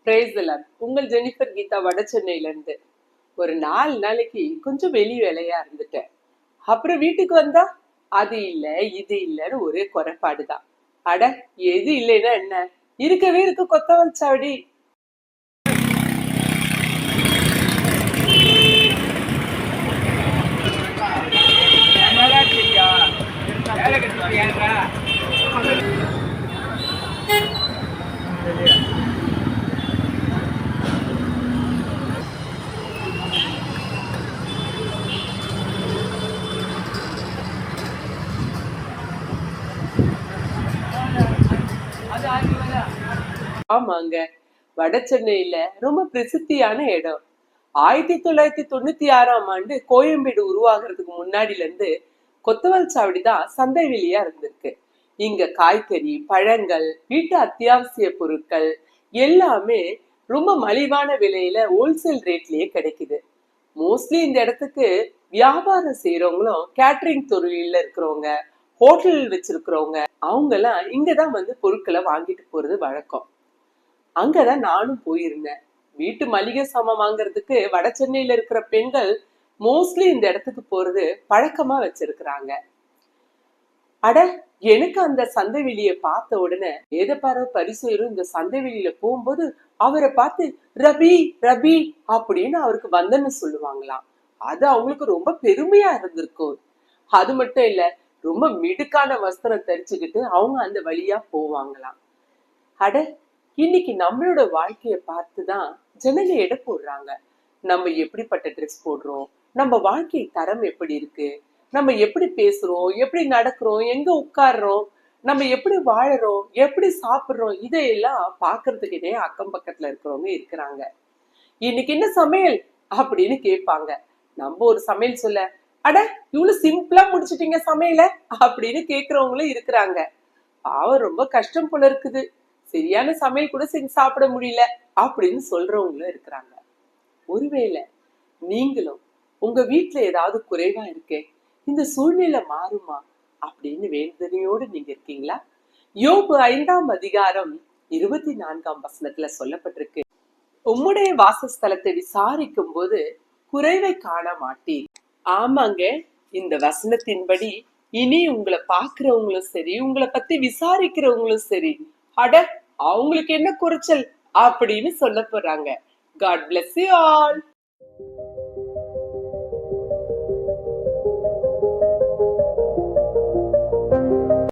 Praise the Lord. உங்கள் Jennifer Geetha வட சென்னையில இருந்து. ஒரு 4 நாளைக்கு கொஞ்சம் வெளி வேலையா இருந்துட்டேன். அப்புறம் வீட்டுக்கு வந்தா அது இல்ல இது இல்லன்னு ஒரே குறைபாடுதான். அட, எது இல்லைன்னா என்ன, இருக்கவே இருக்கு கொத்தவல் சாவடி. ஆமாங்க, வட சென்னையில ரொம்ப பிரசித்தியான இடம். 1996ஆம் ஆண்டு கோயம்பேடு உருவாகிறதுக்கு முன்னாடில இருந்து கொத்தவல் சாவடி தான் சந்தை வெளியா இருந்திருக்கு. இங்க காய்கறி, பழங்கள், வீட்டு அத்தியாவசிய பொருட்கள் எல்லாமே ரொம்ப மலிவான விலையில ஹோல்சேல் ரேட்லயே கிடைக்குது. மோஸ்ட்லி இந்த இடத்துக்கு வியாபாரம் செய்யறவங்களும், கேட்டரிங் தொழில இருக்கிறவங்க, ஹோட்டல் வச்சிருக்கிறவங்க அவங்க எல்லாம் இங்கதான் வந்து பொருட்களை வாங்கிட்டு போறது வழக்கம். அங்கதான் நானும் போயிருந்தேன். வீட்டு மளிகை சாமான் வாங்குறதுக்கு வட சென்னையில இருக்கிற பெண்கள் மோஸ்ட்லி இந்த இடத்துக்கு போறது பழக்கமா வச்சிருக்கிறாங்க. அட, எனக்கு அந்த சந்தை வெளிய பார்த்த உடனே வேதபார பரிசேரும் இந்த சந்தை வெளியில போகும்போது அவரை பார்த்து ரபி ரபி அப்படின்னு அவருக்கு வந்தன்னு சொல்லுவாங்களாம். அது அவங்களுக்கு ரொம்ப பெருமையா இருந்திருக்கும். அது மட்டும் இல்ல, ரொம்ப மிடுக்கான வஸ்திரம் தரிச்சுக்கிட்டு அவங்க அந்த வழியா போவாங்களாம். அட, இன்னைக்கு நம்மளோட வாழ்க்கைய பார்த்துதான் ஜனங்க எடை போடுறாங்க. நம்ம எப்படிப்பட்ட ட்ரெஸ் போடுறோம், நம்ம வாழ்க்கை தரம் எப்படி இருக்கு, நம்ம எப்படி பேசுறோம், எப்படி நடக்கிறோம், எங்க உட்கார்றோம், நம்ம எப்படி வாழறோம், எப்படி சாப்பிடுறோம், இதையெல்லாம் பாக்குறதுக்குனே அக்கம் பக்கத்துல இருக்கிறவங்க இருக்கிறாங்க. இன்னைக்கு என்ன சமையல் அப்படின்னு கேட்பாங்க. நம்ம ஒரு சமையல் சொல்ல, அட இவ்வளவு சிம்பிளா முடிச்சிட்டீங்க சமையல அப்படின்னு கேக்குறவங்களும் இருக்கிறாங்க. பாவம், ரொம்ப கஷ்டம் போல இருக்குது, சரியான சமையல் கூட செஞ்சு சாப்பிட முடியல அப்படின்னு சொல்றவங்களும் இருக்கிறாங்க. ஒருவேளை நீங்களும் உங்க வீட்டுல ஏதாவது குறைவா இருக்கே, இந்த சூழ்நிலை மாறுமா அப்படின்னு வேதனையோடு நீங்க இருக்கீங்களா? யோபு 5ஆம் அதிகாரம் 24ஆம் வசனத்துல சொல்லப்பட்டிருக்கு, உம்முடைய வாசஸ்தலத்தை விசாரிக்கும் போது குறைவை காண மாட்டீர். ஆமாங்க, இந்த வசனத்தின்படி இனி உங்களை பாக்குறவங்களும் சரி, உங்களை பத்தி விசாரிக்கிறவங்களும் சரி, அட அவங்களுக்கு என்ன குறைச்சல் அப்படின்னு சொல்ல போறாங்க. God bless you all.